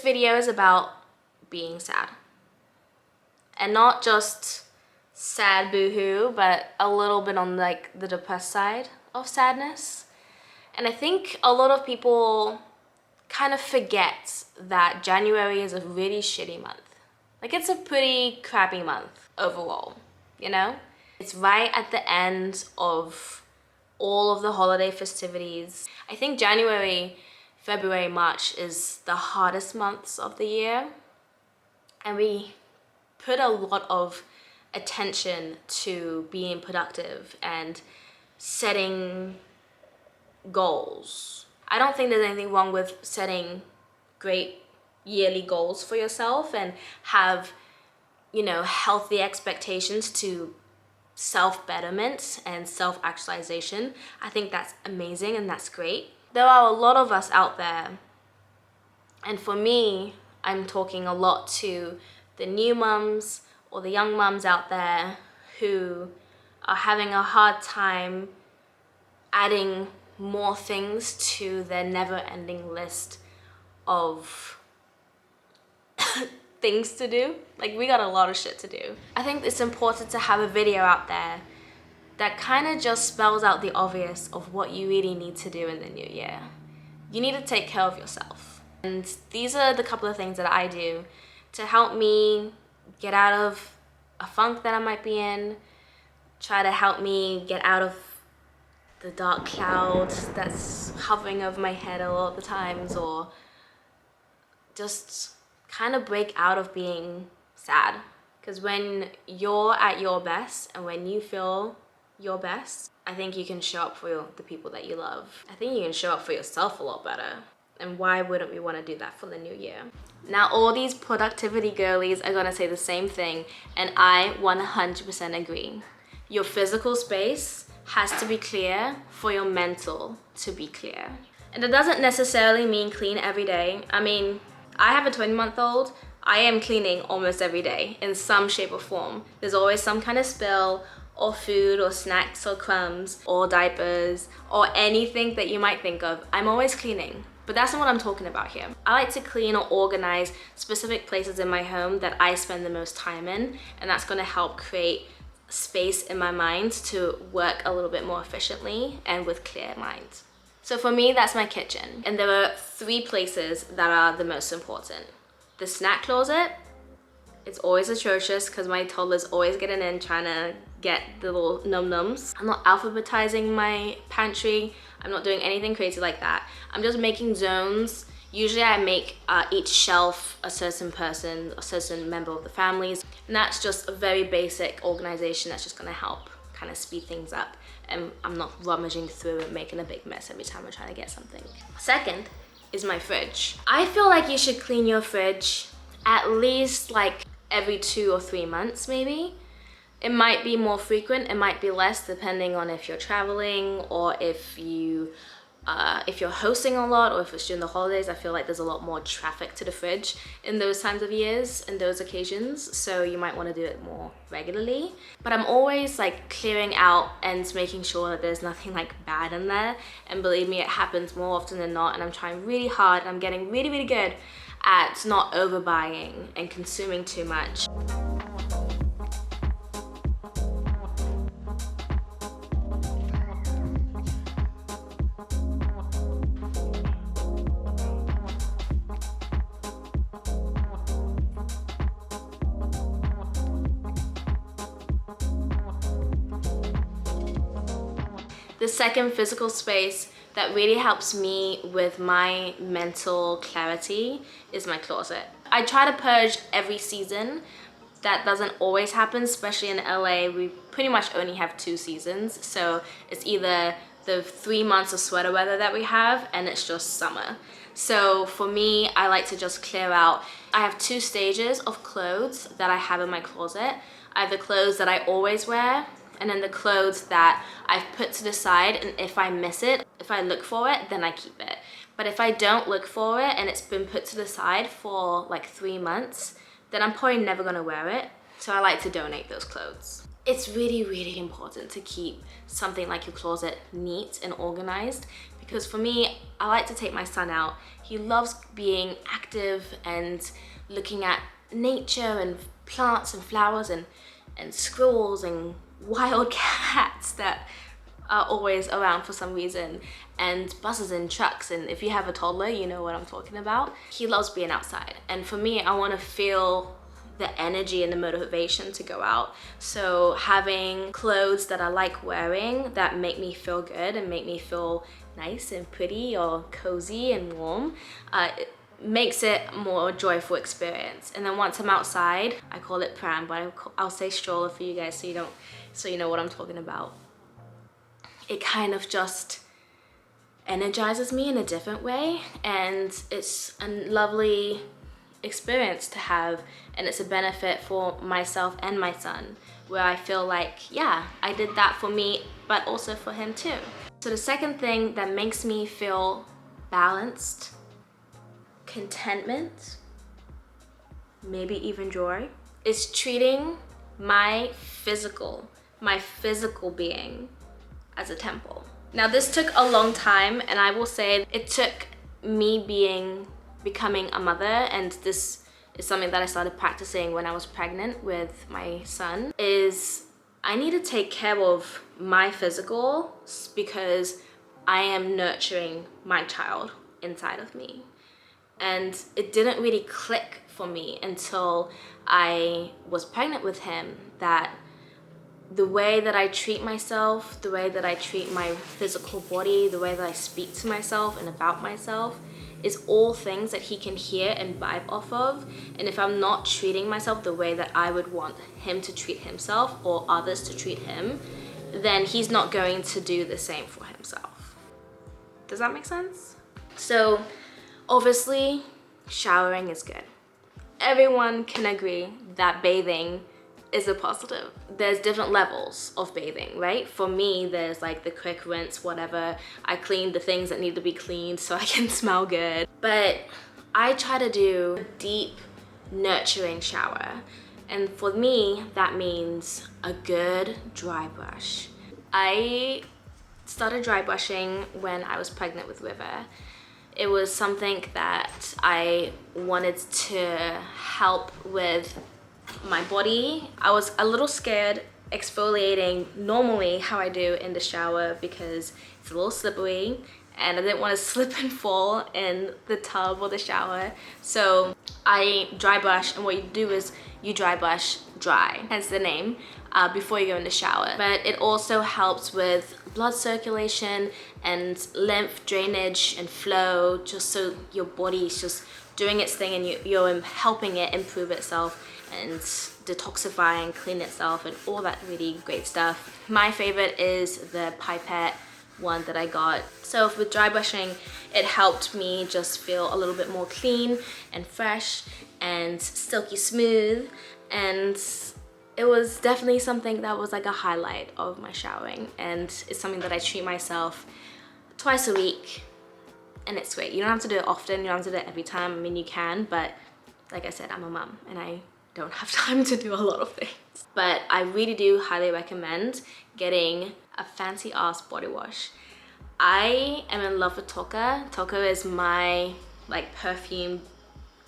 video is about being sad. And not just sad boohoo, but a little bit on like the depressed side of sadness. And I think a lot of people kind of forget that January is a really shitty month. Like, it's a pretty crappy month overall, you know? It's right at the end of all of the holiday festivities. I think January, February, March is the hardest months of the year. And we put a lot of attention to being productive and setting goals. I don't think there's anything wrong with setting great yearly goals for yourself and have, you know, healthy expectations to self-betterment and self-actualization. I think that's amazing and that's great. There are a lot of us out there, and for me, I'm talking a lot to the new mums or the young mums out there who are having a hard time adding more things to their never-ending list of things to do. Like, we got a lot of shit to do. I think it's important to have a video out there that kind of just spells out the obvious of what you really need to do in the new year. You need to take care of yourself. And these are the couple of things that I do to help me get out of a funk that I might be in, try to help me get out of the dark cloud that's hovering over my head a lot of the times, or just kind of break out of being sad. Because when you're at your best and when you feel your best, I think you can show up for the people that you love. I think you can show up for yourself a lot better. And why wouldn't we want to do that for the new year? Now, all these productivity girlies are gonna say the same thing, and I 100% agree. Your physical space has to be clear for your mental to be clear. And it doesn't necessarily mean clean every day. I mean, I have a 20-month-old. I am cleaning almost every day in some shape or form. There's always some kind of spill or food or snacks or crumbs or diapers or anything that you might think of. I'm always cleaning. But that's not what I'm talking about here. I like to clean or organize specific places in my home that I spend the most time in, and that's gonna help create space in my mind to work a little bit more efficiently and with clear mind. So for me, that's my kitchen. And there are 3 places that are the most important. The snack closet, it's always atrocious because my toddler's always getting in trying to get the little num-nums. I'm not alphabetizing my pantry. I'm not doing anything crazy like that. I'm just making zones. Usually I make each shelf a certain person, a certain member of the family. And that's just a very basic organization that's just gonna help kind of speed things up. And I'm not rummaging through and making a big mess every time I'm trying to get something. Second is my fridge. I feel like you should clean your fridge at least like every 2 or 3 months maybe. It might be more frequent, it might be less depending on if you're traveling or if you're hosting a lot or if it's during the holidays. I feel like there's a lot more traffic to the fridge in those times of years and those occasions, so you might want to do it more regularly. But I'm always like clearing out and making sure that there's nothing like bad in there, and believe me, it happens more often than not, and I'm trying really hard and I'm getting really, really good at not overbuying and consuming too much. The second physical space that really helps me with my mental clarity is my closet. I try to purge every season. That doesn't always happen, especially in LA. We pretty much only have 2 seasons. So it's either the 3 months of sweater weather that we have, and it's just summer. So for me, I like to just clear out. I have 2 stages of clothes that I have in my closet. I have the clothes that I always wear, and then the clothes that I've put to the side, and if I miss it, if I look for it, then I keep it. But if I don't look for it and it's been put to the side for like 3 months, then I'm probably never gonna wear it. So I like to donate those clothes. it's really, really important to keep something like your closet neat and organized, because for me, I like to take my son out. He loves being active and looking at nature and plants and flowers and squirrels and wild cats that are always around for some reason, and buses and trucks, and if you have a toddler, you know what I'm talking about. He loves being outside, and for me, I want to feel the energy and the motivation to go out. So having clothes that I like wearing that make me feel good and make me feel nice and pretty or cozy and warm, it makes it a more joyful experience. And then once I'm outside, I call it pram, but I'll say stroller for you guys so you know what I'm talking about. It kind of just energizes me in a different way, and it's a lovely experience to have, and it's a benefit for myself and my son, where I feel like, yeah, I did that for me, but also for him too. So the second thing that makes me feel balanced, contentment, maybe even joy, is treating my physical being as a temple. Now this took a long time, and I will say it took me becoming a mother, and this is something that I started practicing when I was pregnant with my son, is I need to take care of my physical because I am nurturing my child inside of me. And it didn't really click for me until I was pregnant with him that the way that I treat myself, the way that I treat my physical body, the way that I speak to myself and about myself is all things that he can hear and vibe off of. And if I'm not treating myself the way that I would want him to treat himself or others to treat him, then he's not going to do the same for himself. Does that make sense? So obviously, showering is good. Everyone can agree that bathing is a positive. There's different levels of bathing, right? For me, there's like the quick rinse, whatever. I clean the things that need to be cleaned so I can smell good. But I try to do a deep, nurturing shower. And for me, that means a good dry brush. I started dry brushing when I was pregnant with River. It was something that I wanted to help with my body. I was a little scared exfoliating normally how I do in the shower because it's a little slippery and I didn't want to slip and fall in the tub or the shower. So I dry brush, and what you do is you dry brush dry, hence the name, before you go in the shower. But it also helps with blood circulation and lymph drainage and flow, just so your body is just doing its thing and you're helping it improve itself and detoxify and clean itself and all that really great stuff. My favorite is the pipette one that I got. So with dry brushing, it helped me just feel a little bit more clean and fresh and silky smooth, and it was definitely something that was like a highlight of my showering, and it's something that I treat myself twice a week, and it's great. You don't have to do it often, you don't have to do it every time. I mean, you can, but like I said, I'm a mum and I don't have time to do a lot of things. But I really do highly recommend getting a fancy ass body wash. I am in love with Toka. Toka is my like perfume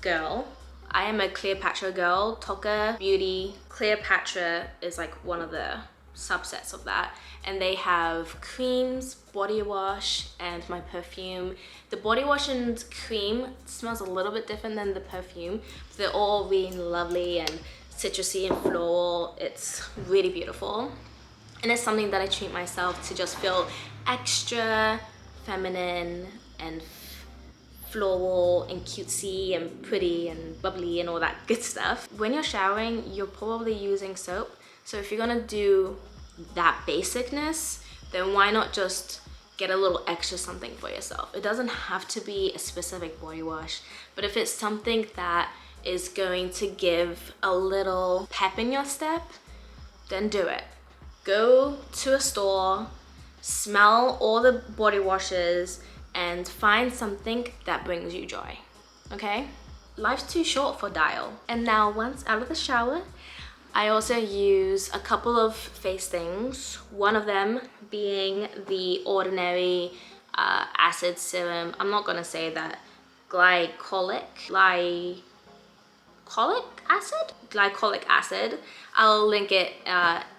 girl. I am a Cleopatra girl. Toka Beauty Cleopatra is like one of the subsets of that, and they have creams, body wash, and my perfume. The body wash and cream smells a little bit different than the perfume, but they're all really lovely and citrusy and floral. It's really beautiful, and it's something that I treat myself to just feel extra feminine and floral and cutesy and pretty and bubbly and all that good stuff. When you're showering, you're probably using soap, so if you're gonna do that basicness, then why not just get a little extra something for yourself? It doesn't have to be a specific body wash, but if it's something that is going to give a little pep in your step, then do it. Go to a store, smell all the body washes, and find something that brings you joy, okay? Life's too short for dial. And now once out of the shower, I also use a couple of face things, one of them being the Ordinary acid serum. I'm not gonna say that. Glycolic acid. I'll link it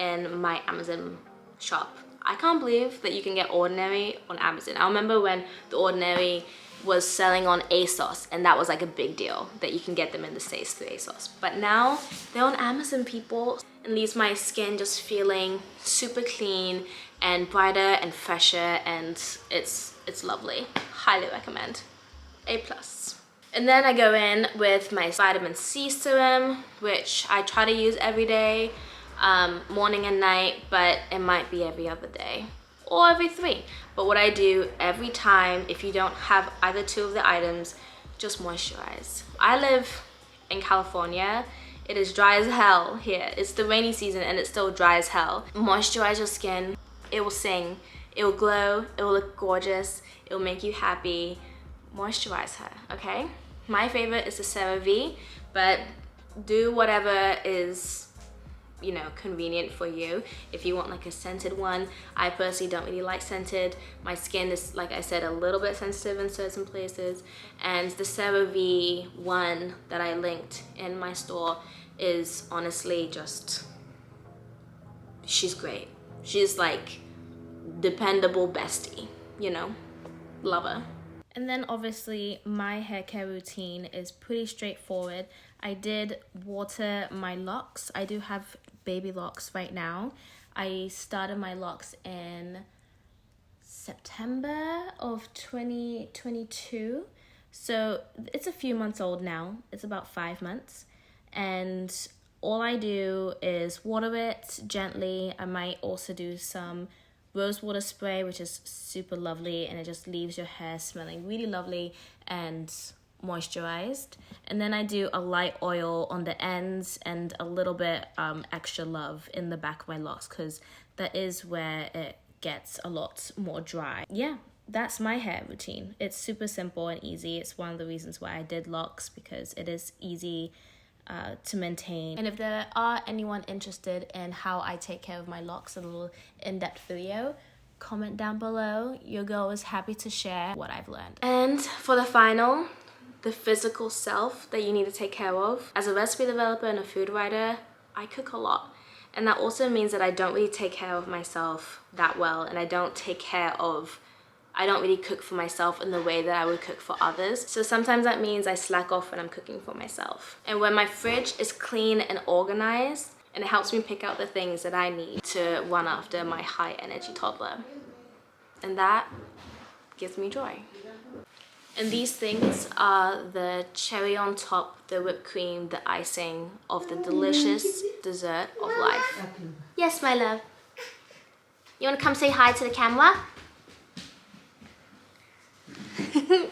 in my Amazon shop. I can't believe that you can get Ordinary on Amazon. I remember when the Ordinary was selling on ASOS, and that was like a big deal that you can get them in the States through ASOS. But now they're on Amazon, people, and leaves my skin just feeling super clean and brighter and fresher, and it's lovely. Highly recommend. A+. And then I go in with my vitamin C serum, which I try to use every day, morning and night, but it might be every other day or every 3. But what I do every time, if you don't have either 2 of the items, just moisturize. I live in California. It is dry as hell here. It's the rainy season and it's still dry as hell. Moisturize your skin. It will sing. It will glow. It will look gorgeous. It will make you happy. Moisturize her, okay? My favorite is the CeraVe, but do whatever is, you know, convenient for you. If you want like a scented one, I personally don't really like scented. My skin is, like I said, a little bit sensitive in certain places, and the CeraVe one that I linked in my store is honestly just, she's great. She's like dependable bestie, you know? Love her. And then obviously my hair care routine is pretty straightforward. I did water my locks. I do have baby locks right now. I started my locks in September of 2022. So it's a few months old now. It's about 5 months. And all I do is water it gently. I might also do some rose water spray, which is super lovely, and it just leaves your hair smelling really lovely and moisturized. And then I do a light oil on the ends and a little bit extra love in the back of my locks, because that is where it gets a lot more dry. Yeah, that's my hair routine. It's super simple and easy. It's one of the reasons why I did locks, because it is easy to maintain. And if there are anyone interested in how I take care of my locks, a little in-depth video, comment down below. Your girl is happy to share what I've learned. And for the final, the physical self that you need to take care of. As a recipe developer and a food writer, I cook a lot. And that also means that I don't really take care of myself that well, and I don't really cook for myself in the way that I would cook for others. So sometimes that means I slack off when I'm cooking for myself. And when my fridge is clean and organized, and it helps me pick out the things that I need to run after my high energy toddler. And that gives me joy. And these things are the cherry on top, the whipped cream, the icing of the delicious dessert of life. Yes, my love. You wanna come say hi to the camera?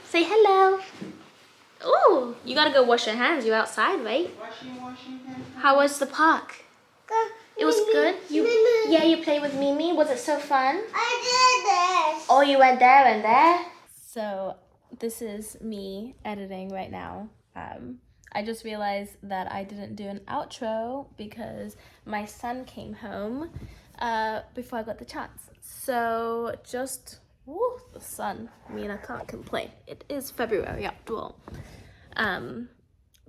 Say hello. Oh, you gotta go wash your hands. You're outside, right? Washing hands. How was the park? Good. It was good? Yeah, you played with Mimi. Was it so fun? I did this. Oh, you went there and there? So this is me editing right now. I just realized that I didn't do an outro because my son came home before I got the chance. So just... Woo, the sun. I mean, I can't complain. It is February after all.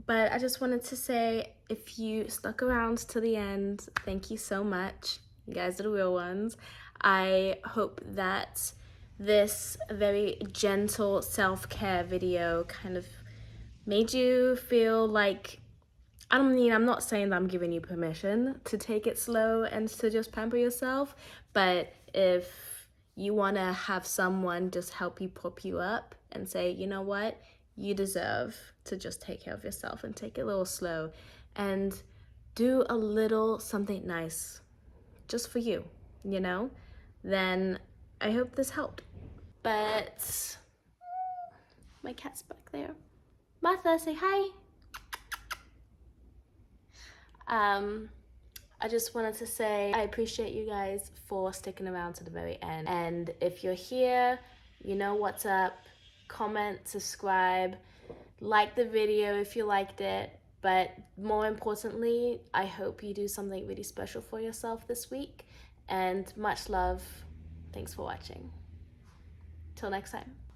But I just wanted to say, if you stuck around to the end, thank you so much. You guys are the real ones. I hope that this very gentle self-care video kind of made you feel like, I'm not saying that I'm giving you permission to take it slow and to just pamper yourself, but if you want to have someone just help you pop you up and say, you know what, you deserve to just take care of yourself and take it a little slow and do a little something nice just for you, you know, then I hope this helped. But my cat's back there. Martha, say hi. I just wanted to say I appreciate you guys for sticking around to the very end. And if you're here, you know what's up. Comment, subscribe, like the video if you liked it. But more importantly, I hope you do something really special for yourself this week. And much love. Thanks for watching. Till next time.